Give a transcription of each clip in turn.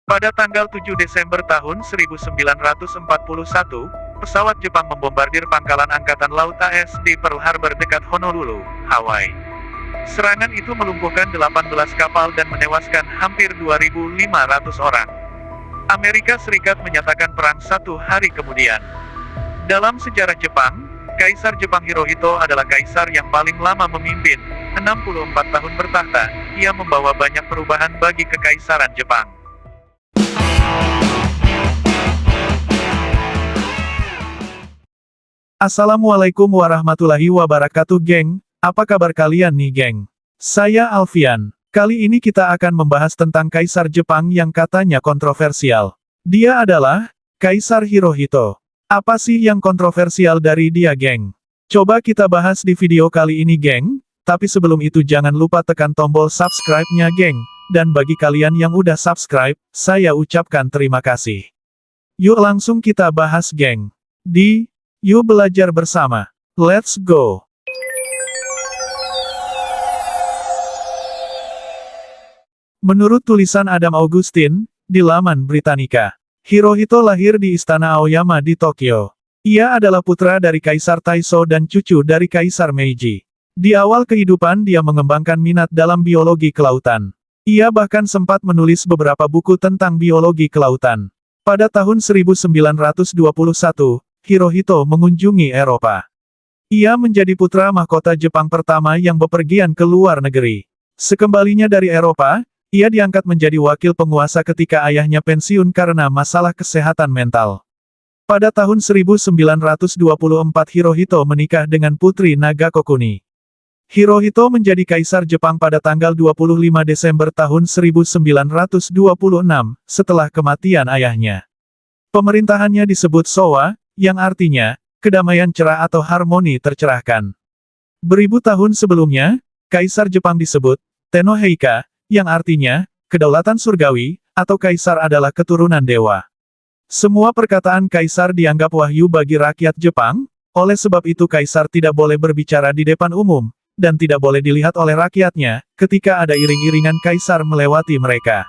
Pada tanggal 7 Desember tahun 1941, pesawat Jepang membombardir pangkalan Angkatan Laut AS di Pearl Harbor dekat Honolulu, Hawaii. Serangan itu melumpuhkan 18 kapal dan menewaskan hampir 2.500 orang. Amerika Serikat menyatakan perang 1 hari kemudian. Dalam sejarah Jepang, Kaisar Jepang Hirohito adalah kaisar yang paling lama memimpin, 64 tahun bertahta. Ia membawa banyak perubahan bagi kekaisaran Jepang. Assalamualaikum warahmatullahi wabarakatuh, geng. Apa kabar kalian nih, geng? Saya Alfian. Kali ini kita akan membahas tentang Kaisar Jepang yang katanya kontroversial. Dia adalah Kaisar Hirohito. Apa sih yang kontroversial dari dia, geng? Coba kita bahas di video kali ini, geng. Tapi sebelum itu jangan lupa tekan tombol subscribe-nya, geng. Dan bagi kalian yang udah subscribe, saya ucapkan terima kasih. Yuk langsung kita bahas, geng. Yuk belajar bersama. Let's go. Menurut tulisan Adam Augustin, di laman Britannica, Hirohito lahir di Istana Aoyama di Tokyo. Ia adalah putra dari Kaisar Taisho dan cucu dari Kaisar Meiji. Di awal kehidupan dia mengembangkan minat dalam biologi kelautan. Ia bahkan sempat menulis beberapa buku tentang biologi kelautan. Pada tahun 1921, Hirohito mengunjungi Eropa. Ia menjadi putra mahkota Jepang pertama yang bepergian ke luar negeri. Sekembalinya dari Eropa, ia diangkat menjadi wakil penguasa ketika ayahnya pensiun karena masalah kesehatan mental. Pada tahun 1924 Hirohito menikah dengan putri Nagako Kuni. Hirohito menjadi kaisar Jepang pada tanggal 25 Desember tahun 1926, setelah kematian ayahnya. Pemerintahannya disebut Showa, yang artinya, kedamaian cerah atau harmoni tercerahkan. Beribu tahun sebelumnya, Kaisar Jepang disebut Tenno Heika, yang artinya, kedaulatan surgawi, atau kaisar adalah keturunan dewa. Semua perkataan kaisar dianggap wahyu bagi rakyat Jepang, oleh sebab itu kaisar tidak boleh berbicara di depan umum, dan tidak boleh dilihat oleh rakyatnya, ketika ada iring-iringan kaisar melewati mereka.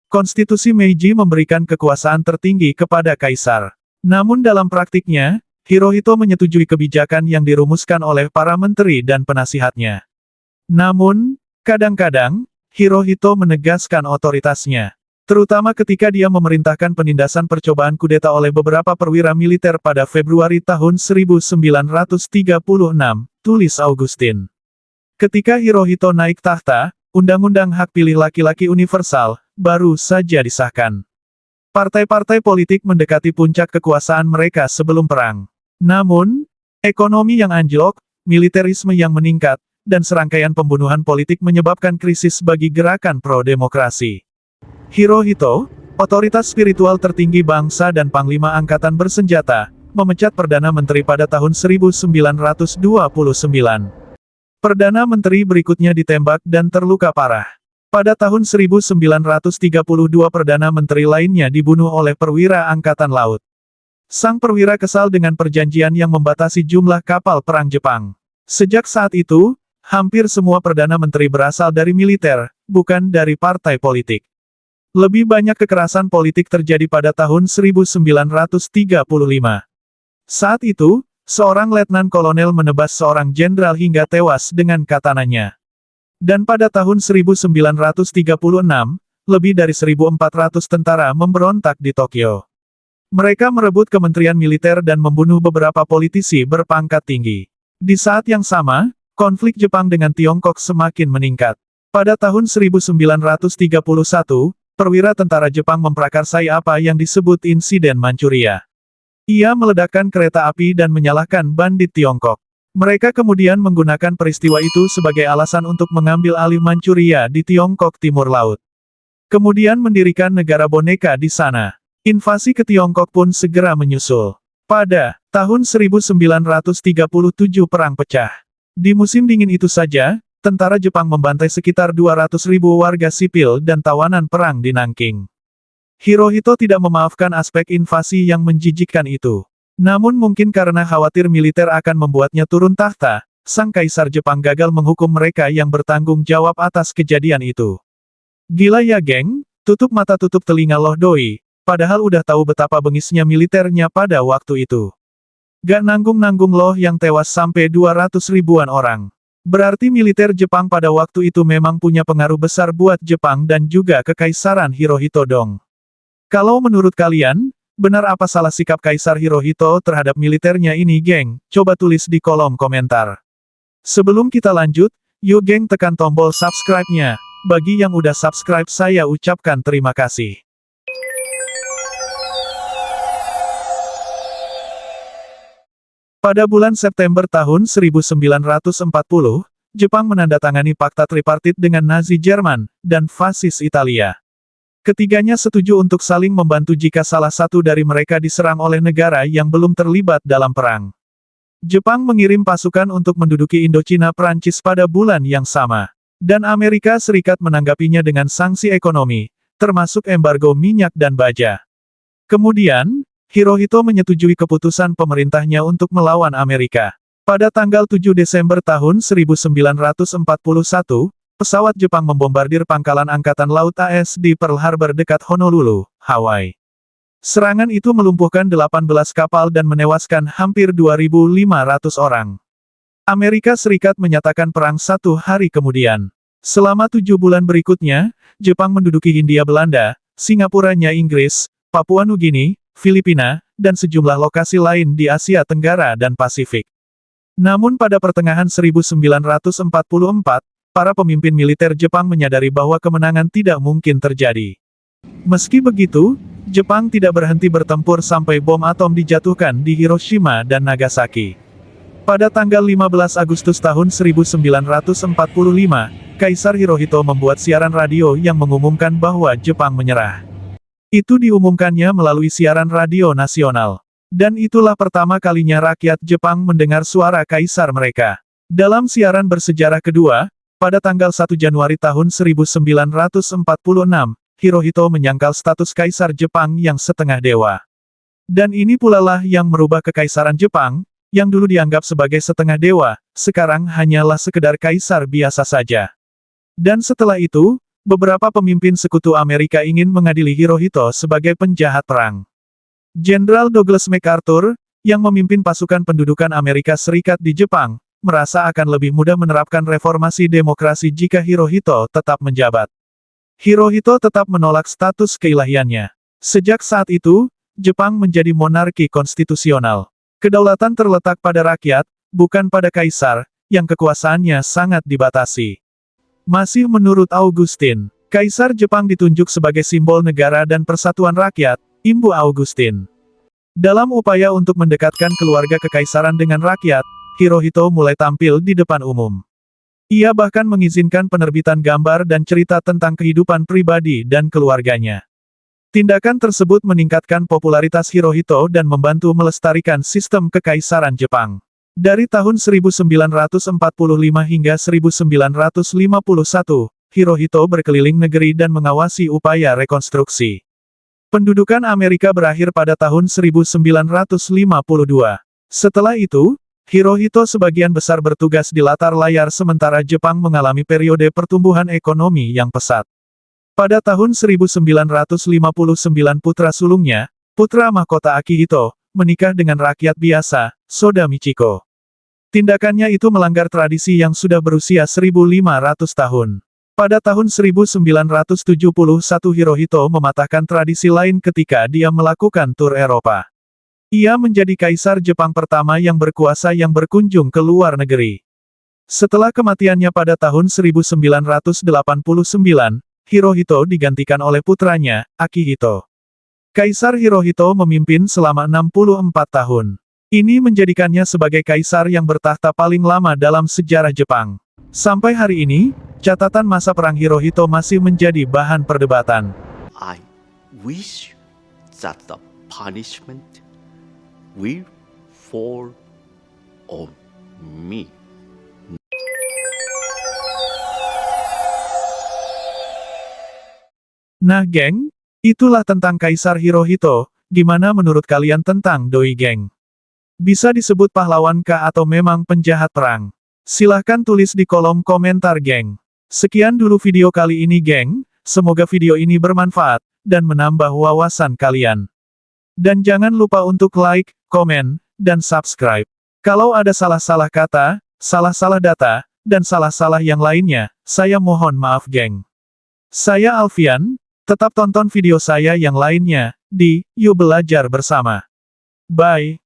Konstitusi Meiji memberikan kekuasaan tertinggi kepada kaisar. Namun dalam praktiknya, Hirohito menyetujui kebijakan yang dirumuskan oleh para menteri dan penasihatnya. Namun, kadang-kadang, Hirohito menegaskan otoritasnya. Terutama ketika dia memerintahkan penindasan percobaan kudeta oleh beberapa perwira militer pada Februari tahun 1936, tulis Augustin. Ketika Hirohito naik tahta, Undang-Undang Hak Pilih Laki-laki Universal baru saja disahkan. Partai-partai politik mendekati puncak kekuasaan mereka sebelum perang. Namun, ekonomi yang anjlok, militerisme yang meningkat, dan serangkaian pembunuhan politik menyebabkan krisis bagi gerakan pro-demokrasi. Hirohito, otoritas spiritual tertinggi bangsa dan panglima angkatan bersenjata, memecat Perdana Menteri pada tahun 1929. Perdana Menteri berikutnya ditembak dan terluka parah. Pada tahun 1932 Perdana Menteri lainnya dibunuh oleh perwira Angkatan Laut. Sang perwira kesal dengan perjanjian yang membatasi jumlah kapal perang Jepang. Sejak saat itu, hampir semua Perdana Menteri berasal dari militer, bukan dari partai politik. Lebih banyak kekerasan politik terjadi pada tahun 1935. Saat itu, seorang letnan kolonel menebas seorang jenderal hingga tewas dengan katananya. Dan pada tahun 1936, lebih dari 1.400 tentara memberontak di Tokyo. Mereka merebut kementerian militer dan membunuh beberapa politisi berpangkat tinggi. Di saat yang sama, konflik Jepang dengan Tiongkok semakin meningkat. Pada tahun 1931, perwira tentara Jepang memprakarsai apa yang disebut insiden Manchuria. Ia meledakkan kereta api dan menyalahkan bandit Tiongkok. Mereka kemudian menggunakan peristiwa itu sebagai alasan untuk mengambil alih Manchuria di Tiongkok Timur Laut. Kemudian mendirikan negara boneka di sana. Invasi ke Tiongkok pun segera menyusul. Pada tahun 1937 perang pecah. Di musim dingin itu saja, tentara Jepang membantai sekitar 200.000 warga sipil dan tawanan perang di Nanking. Hirohito tidak memaafkan aspek invasi yang menjijikkan itu. Namun mungkin karena khawatir militer akan membuatnya turun tahta, sang kaisar Jepang gagal menghukum mereka yang bertanggung jawab atas kejadian itu. Gila ya geng, Tutup mata tutup telinga loh doi, padahal udah tahu betapa bengisnya militernya pada waktu itu. Gak nanggung-nanggung loh yang tewas sampai 200 ribuan orang. Berarti militer Jepang pada waktu itu memang punya pengaruh besar buat Jepang dan juga kekaisaran Hirohito dong. Kalau menurut kalian, benar apa salah sikap Kaisar Hirohito terhadap militernya ini geng? Coba tulis di kolom komentar. Sebelum kita lanjut, yuk geng tekan tombol subscribe-nya. Bagi yang udah subscribe saya ucapkan terima kasih. Pada bulan September tahun 1940, Jepang menandatangani Fakta Tripartit dengan Nazi Jerman, dan Fasis Italia. Ketiganya setuju untuk saling membantu jika salah satu dari mereka diserang oleh negara yang belum terlibat dalam perang. Jepang mengirim pasukan untuk menduduki Indochina Prancis pada bulan yang sama. Dan Amerika Serikat menanggapinya dengan sanksi ekonomi, termasuk embargo minyak dan baja. Kemudian, Hirohito menyetujui keputusan pemerintahnya untuk melawan Amerika. Pada tanggal 7 Desember tahun 1941, pesawat Jepang membombardir pangkalan Angkatan Laut AS di Pearl Harbor dekat Honolulu, Hawaii. Serangan itu melumpuhkan 18 kapal dan menewaskan hampir 2.500 orang. Amerika Serikat menyatakan perang 1 hari kemudian. Selama 7 bulan berikutnya, Jepang menduduki Hindia Belanda, Singapuranya Inggris, Papua Nugini, Filipina, dan sejumlah lokasi lain di Asia Tenggara dan Pasifik. Namun pada pertengahan 1944, para pemimpin militer Jepang menyadari bahwa kemenangan tidak mungkin terjadi. Meski begitu, Jepang tidak berhenti bertempur sampai bom atom dijatuhkan di Hiroshima dan Nagasaki. Pada tanggal 15 Agustus tahun 1945, Kaisar Hirohito membuat siaran radio yang mengumumkan bahwa Jepang menyerah. Itu diumumkannya melalui siaran radio nasional. Dan itulah pertama kalinya rakyat Jepang mendengar suara kaisar mereka. Dalam siaran bersejarah kedua, pada tanggal 1 Januari tahun 1946, Hirohito menyangkal status Kaisar Jepang yang setengah dewa. Dan ini pula lah yang merubah kekaisaran Jepang, yang dulu dianggap sebagai setengah dewa, sekarang hanyalah sekedar kaisar biasa saja. Dan setelah itu, beberapa pemimpin sekutu Amerika ingin mengadili Hirohito sebagai penjahat perang. Jenderal Douglas MacArthur, yang memimpin pasukan pendudukan Amerika Serikat di Jepang, merasa akan lebih mudah menerapkan reformasi demokrasi jika Hirohito tetap menjabat. Hirohito tetap menolak status keilahiannya. Sejak saat itu, Jepang menjadi monarki konstitusional. Kedaulatan terletak pada rakyat, bukan pada kaisar, yang kekuasaannya sangat dibatasi. Masih menurut Augustin, Kaisar Jepang ditunjuk sebagai simbol negara dan persatuan rakyat, imbu Augustin. Dalam upaya untuk mendekatkan keluarga kekaisaran dengan rakyat, Hirohito mulai tampil di depan umum. Ia bahkan mengizinkan penerbitan gambar dan cerita tentang kehidupan pribadi dan keluarganya. Tindakan tersebut meningkatkan popularitas Hirohito dan membantu melestarikan sistem kekaisaran Jepang. Dari tahun 1945 hingga 1951, Hirohito berkeliling negeri dan mengawasi upaya rekonstruksi. Pendudukan Amerika berakhir pada tahun 1952. Setelah itu, Hirohito sebagian besar bertugas di latar layar sementara Jepang mengalami periode pertumbuhan ekonomi yang pesat. Pada tahun 1959 putra sulungnya, putra mahkota Akihito, menikah dengan rakyat biasa, Soda Michiko. Tindakannya itu melanggar tradisi yang sudah berusia 1500 tahun. Pada tahun 1971 Hirohito mematahkan tradisi lain ketika dia melakukan tur Eropa. Ia menjadi kaisar Jepang pertama yang berkuasa yang berkunjung ke luar negeri. Setelah kematiannya pada tahun 1989, Hirohito digantikan oleh putranya, Akihito. Kaisar Hirohito memimpin selama 64 tahun. Ini menjadikannya sebagai kaisar yang bertahta paling lama dalam sejarah Jepang. Sampai hari ini, catatan masa perang Hirohito masih menjadi bahan perdebatan. I wish that the punishment will fall on me. Nah geng, itulah tentang Kaisar Hirohito, gimana menurut kalian tentang doi geng? Bisa disebut pahlawan kah atau memang penjahat perang? Silahkan tulis di kolom komentar geng. Sekian dulu video kali ini geng, semoga video ini bermanfaat, dan menambah wawasan kalian. Dan jangan lupa untuk like, komen, dan subscribe. Kalau ada salah-salah kata, salah-salah data, dan salah-salah yang lainnya, saya mohon maaf geng. Saya Alfian, tetap tonton video saya yang lainnya, di Yuk Belajar Bersama. Bye.